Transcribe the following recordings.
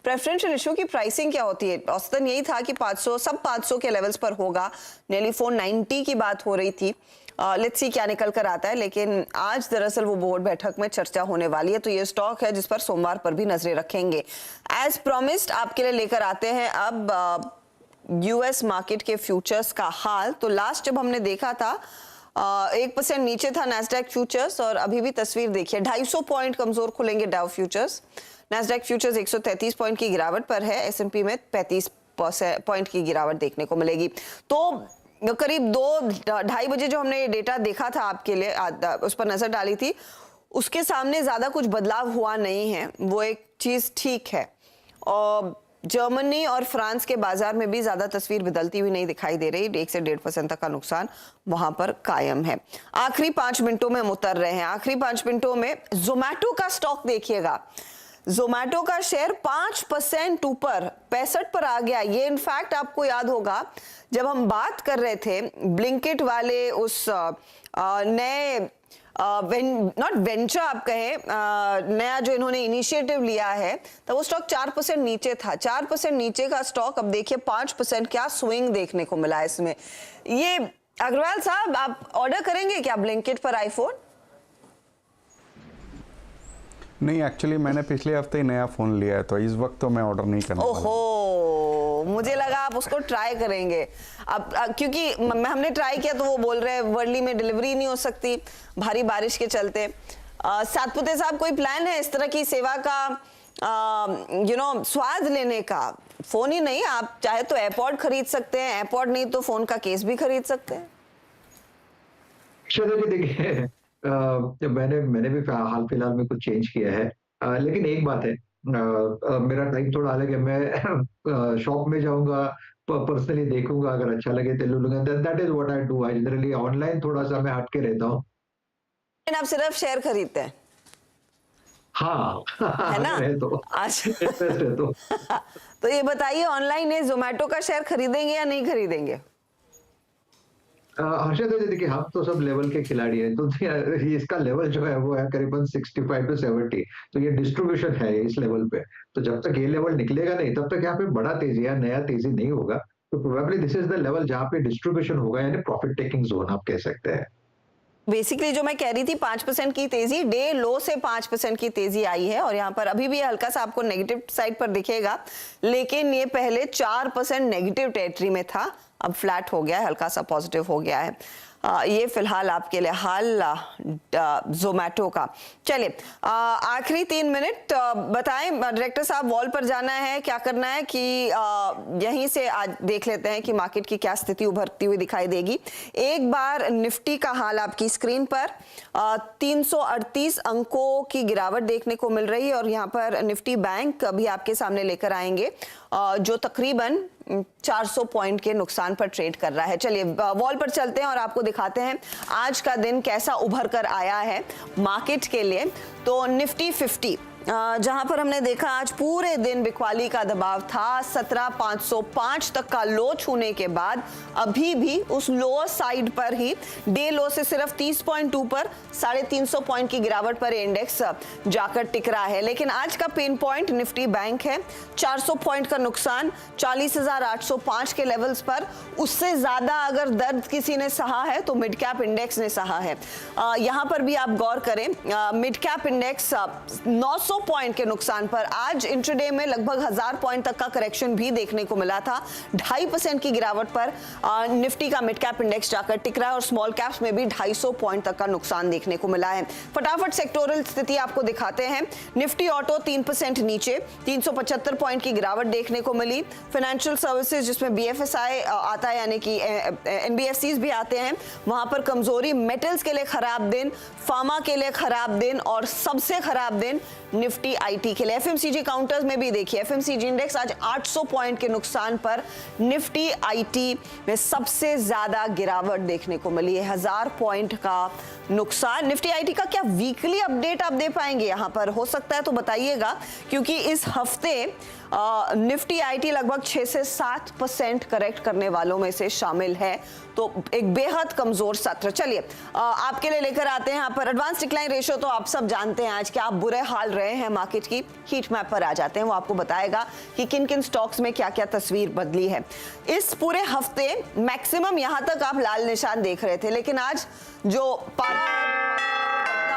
Preferential issue की pricing क्या होती है? औसतन यही था कि 500 सब 500 के लेवल्स पर होगा, नेली 490 की बात हो रही थी। लेट्स सी क्या निकल कर आता है, लेकिन आज दरअसल वो बोर्ड बैठक में चर्चा होने वाली है, तो ये स्टॉक है जिस पर सोमवार पर भी नजरें रखेंगे। एज प्रॉमिस्ड आपके लिए लेकर आते हैं अब यूएस मार्केट के फ्यूचर्स का हाल। तो लास्ट जब हमने देखा था 1% नीचे था नैस्डैक फ्यूचर्स, और अभी भी तस्वीर देखिए 250 पॉइंट कमजोर खुलेंगे Dow futures. Nasdaq futures 133 point की गिरावट पर है, एसएनपी में 35 पॉइंट की गिरावट देखने को मिलेगी। तो करीब 2-2:30 बजे जो हमने ये डेटा देखा था आपके लिए, उस पर नजर डाली थी, उसके सामने ज्यादा कुछ बदलाव हुआ नहीं है, वो एक चीज ठीक है। और जर्मनी और फ्रांस के बाजार में भी ज्यादा तस्वीर बदलती हुई नहीं दिखाई दे रही, 1 से 1.5% तक का नुकसान वहां पर कायम है। आखिरी 5 मिनटों में हम उतर रहे हैं। आखिरी 5 मिनटों में जोमैटो का स्टॉक देखिएगा, जोमैटो का शेयर 5% ऊपर 65 पर आ गया। ये इनफैक्ट आपको याद होगा जब हम बात कर रहे थे ब्लिंकिट वाले उस नए नॉट वेंचर आप कहें, नया जो इन्होंने इनिशिएटिव लिया है, तो वो स्टॉक 4% नीचे था। 4% नीचे का स्टॉक अब देखिए 5%, क्या स्विंग देखने को मिला इसमें। ये अग्रवाल साहब, आप ऑर्डर करेंगे क्या ब्लिंकिट पर आईफोन? नहीं, एक्चुअली मैंने पिछले हफ्ते ही नया फोन लिया है, तो इस वक्त तो मैं ऑर्डर नहीं करना। ओहो, मुझे लगा आप उसको ट्राई करेंगे। अब क्योंकि हमने ट्राई किया तो वो बोल रहे हैं वर्ली में डिलीवरी नहीं हो सकती भारी बारिश के चलते। सातपुते साहब, कोई प्लान है इस तरह की सेवा का स्वाद लेने का? फोन ही नहीं, आप चाहे तो एयरपॉड खरीद सकते हैं, एयरपॉड नहीं तो फोन का केस भी खरीद सकते हैं। चलो देखिए, मैंने भी हाल फिलहाल में कुछ चेंज किया है, लेकिन एक बात है, मेरा टाइप थोड़ा अलग है। मैं शॉप में जाऊंगा, पर्सनली देखूंगा, अगर अच्छा लगे तो ले लूंगा। That is what I do. I generally online थोड़ा सा मैं हटके रहता हूँ। आप सिर्फ शेयर खरीदते हैं? हाँ, है ना? है तो अच्छा तो ये बताइए, ऑनलाइन है जोमैटो का शेयर खरीदेंगे या नहीं खरीदेंगे? हर्षद, देखिए हम तो सब लेवल के खिलाड़ी हैं, तो इसका लेवल जो है वो है करीबन 65 to 70। तो ये डिस्ट्रीब्यूशन है इस लेवल पे। तो जब तक ये लेवल निकलेगा नहीं, तब तक यहाँ पे बड़ा तेजी या नया तेजी नहीं होगा। तो probably this is the level जहाँ पे डिस्ट्रीब्यूशन होगा, यानी प्रॉफिट टेकिंग जोन आप कह सकते हैं। बेसिकली जो मैं कह रही थी 5% की तेजी, डे लो से 5% की तेजी आई है, और यहाँ पर अभी भी हल्का सा आपको नेगेटिव साइड पर दिखेगा, लेकिन ये पहले 4% नेगेटिव टेरिटरी में था, अब फ्लैट हो गया है, हल्का सा पॉजिटिव हो गया है। ये फिलहाल आपके लिए हाल जोमैटो का। चलिए आखिरी 3 मिनट बताएं, डायरेक्टर साहब, वॉल पर जाना है, क्या करना है कि यहीं से आज देख लेते हैं कि मार्केट की क्या स्थिति उभरती हुई दिखाई देगी। एक बार निफ्टी का हाल आपकी स्क्रीन पर, 338 अंकों की गिरावट देखने को मिल रही है, और यहाँ पर निफ्टी बैंक अभी आपके सामने लेकर आएंगे, जो तकरीबन 400 पॉइंट के नुकसान पर ट्रेड कर रहा है। चलिए वॉल पर चलते हैं और आपको दिखाते हैं आज का दिन कैसा उभर कर आया है मार्केट के लिए। तो निफ्टी 50 जहां पर हमने देखा आज पूरे दिन बिकवाली का दबाव था, 17,505 तक का लो छूने के बाद अभी भी उस लोअर साइड पर ही, डे लो से सिर्फ 30 पॉइंट ऊपर 350 पॉइंट की गिरावट पर इंडेक्स जाकर टिक रहा है। लेकिन आज का पेन पॉइंट निफ्टी बैंक है, 400 पॉइंट का नुकसान 40,805 के लेवल्स पर। उससे ज्यादा अगर दर्द किसी ने सहा है तो मिड कैप इंडेक्स ने सहा है। यहां पर भी आप गौर करें, मिड कैप इंडेक्स 900 पॉइंट के नुकसान पर, आज इंट्राडे में लगभग 1000 पॉइंट तक का करेक्शन भी देखने को मिला था। 2.5% की गिरावट पर निफ्टी का मिड कैप इंडेक्स जाकर टिक रहा है, और स्मॉल कैप्स में भी 250 पॉइंट तक का नुकसान देखने को मिला है। फटाफट सेक्टोरल स्थिति आपको दिखाते हैं। निफ्टी ऑटो 3% नीचे, 375 पॉइंट की गिरावट देखने को मिली। फाइनेंशियल सर्विसेज जिसमें बीएफएसआई आता है, यानी कि एनबीएफसीज भी आते हैं, वहां पर कमजोरी। मेटल्स के लिए खराब दिन, फार्मा के लिए खराब दिन, और सबसे खराब दिन निफ्टी आईटी के लिए। एफएमसीजी काउंटर्स में भी देखिए, एफएमसीजी इंडेक्स आज 800 पॉइंट के नुकसान पर, निफ्टी आईटी में सबसे ज्यादा गिरावट देखने को मिली है, 1000 पॉइंट का नुकसान। निफ्टी आईटी का क्या वीकली अपडेट आप दे पाएंगे यहां पर? हो सकता है तो बताइएगा, क्योंकि इस हफ्ते निफ्टी आईटी लगभग 6 से 7% करेक्ट करने वालों में से शामिल है, तो एक बेहद कमजोर सत्र। चलिए आपके लिए लेकर आते हैं यहाँ पर एडवांस डिक्लाइन रेशियो। तो आप सब जानते हैं आज क्या बुरे हाल रहे गए हैं मार्केट की हीट मैप पर आ जाते हैं। वो आपको बताएगा कि किन किन स्टॉक्स में क्या क्या तस्वीर बदली है। इस पूरे हफ्ते मैक्सिमम यहां तक आप लाल निशान देख रहे थे, लेकिन आज जो पारा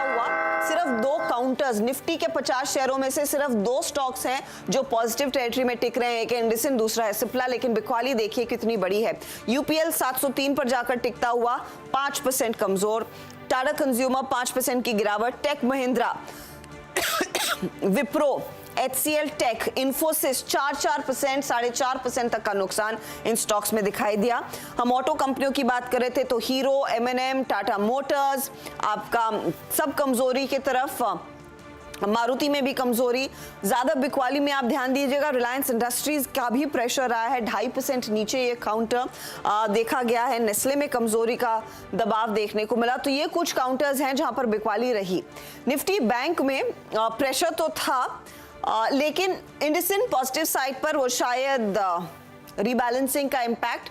हुआ, सिर्फ 2 काउंटर्स, निफ्टी के 50 शेयरों में से सिर्फ 2 स्टॉक्स हैं जो पॉजिटिव टेरिटरी में टिक रहे हैं। एक इंडिसन, दूसरा है सिप्ला। लेकिन बिकवाली देखिए कितनी बड़ी है। यूपीएल 703 पर जाकर टिकता हुआ 5% कमजोर। टाटा कंज्यूमर 5% की गिरावट। Tech Mahindra, Wipro, HCL tech, Infosys 4% 4.5% तक का नुकसान इन स्टॉक्स में दिखाई दिया। हम ऑटो कंपनियों की बात कर रहे थे तो हीरो, M&M, टाटा मोटर्स, आपका सब कमजोरी की तरफ। मारुति में भी कमजोरी। ज्यादा बिकवाली में आप ध्यान दीजिएगा, रिलायंस इंडस्ट्रीज का भी प्रेशर आया है, 2.5% नीचे ये काउंटर देखा गया है। नेस्ले में कमजोरी का दबाव देखने को मिला। तो ये कुछ काउंटर्स हैं जहां पर बिकवाली रही। निफ्टी बैंक में प्रेशर तो था, लेकिन इंडिसन पॉजिटिव साइड पर, वो शायद रीबैलेंसिंग का इम्पैक्ट।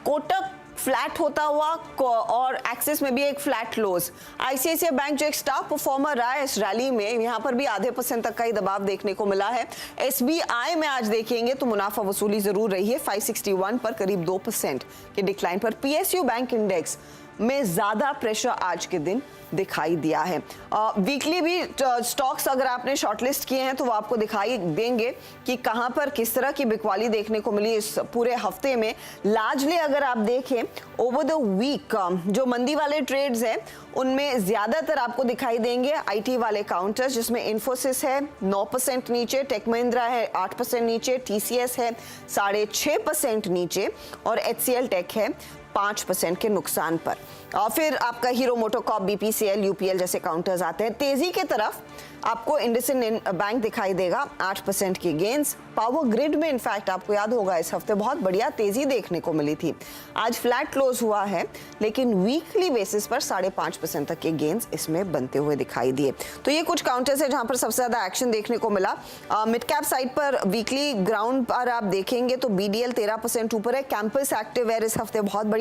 कोटक फ्लैट होता हुआ और एक्सिस में भी एक फ्लैट क्लोज। आईसीआईसीआई बैंक जो एक स्टार परफॉर्मर रहा है इस रैली में, यहां पर भी 0.5% तक का ही दबाव देखने को मिला है। एसबीआई में आज देखेंगे तो मुनाफा वसूली जरूर रही है, 561 पर करीब 2% के डिक्लाइन पर। पीएसयू बैंक इंडेक्स में ज्यादा प्रेशर आज के दिन दिखाई दिया है। वीकली भी स्टॉक्स अगर आपने शॉर्टलिस्ट किए हैं तो वो आपको दिखाई देंगे कि कहां पर किस तरह की बिकवाली देखने को मिली इस पूरे हफ्ते में। लार्जली अगर आप देखें ओवर द वीक जो मंदी वाले ट्रेड्स हैं उनमें ज्यादातर आपको दिखाई देंगे आईटी वाले काउंटर्स, जिसमें इन्फोसिस है 9% नीचे, टेक महिंद्रा है 8% नीचे, टीसीएस है 6.5% नीचे और HCL टेक है 5% के नुकसान पर। और फिर आपका हीरो मोटोकॉर्प, बीपीसीएल, यूपीएल जैसे काउंटर्स आते हैं। तेजी के तरफ आपको इंडसिन बैंक दिखाई देगा, 8% की गेंस। पावर ग्रिड में इनफैक्ट आपको याद होगा इस हफ्ते बहुत बढ़िया तेजी देखने को मिली थी। आज फ्लैट क्लोज हुआ है, लेकिन वीकली बेसिस पर 5.5% तक के गेंस इसमें बनते हुए दिखाई दिए। तो ये कुछ काउंटर्स है जहां पर सबसे ज्यादा एक्शन देखने को मिला। मिड कैप साइड पर वीकली ग्राउंड पर आप देखेंगे तो बीडीएल 13% ऊपर है। कैंपस एक्टिववेयर इस हफ्ते बहुत बड़ी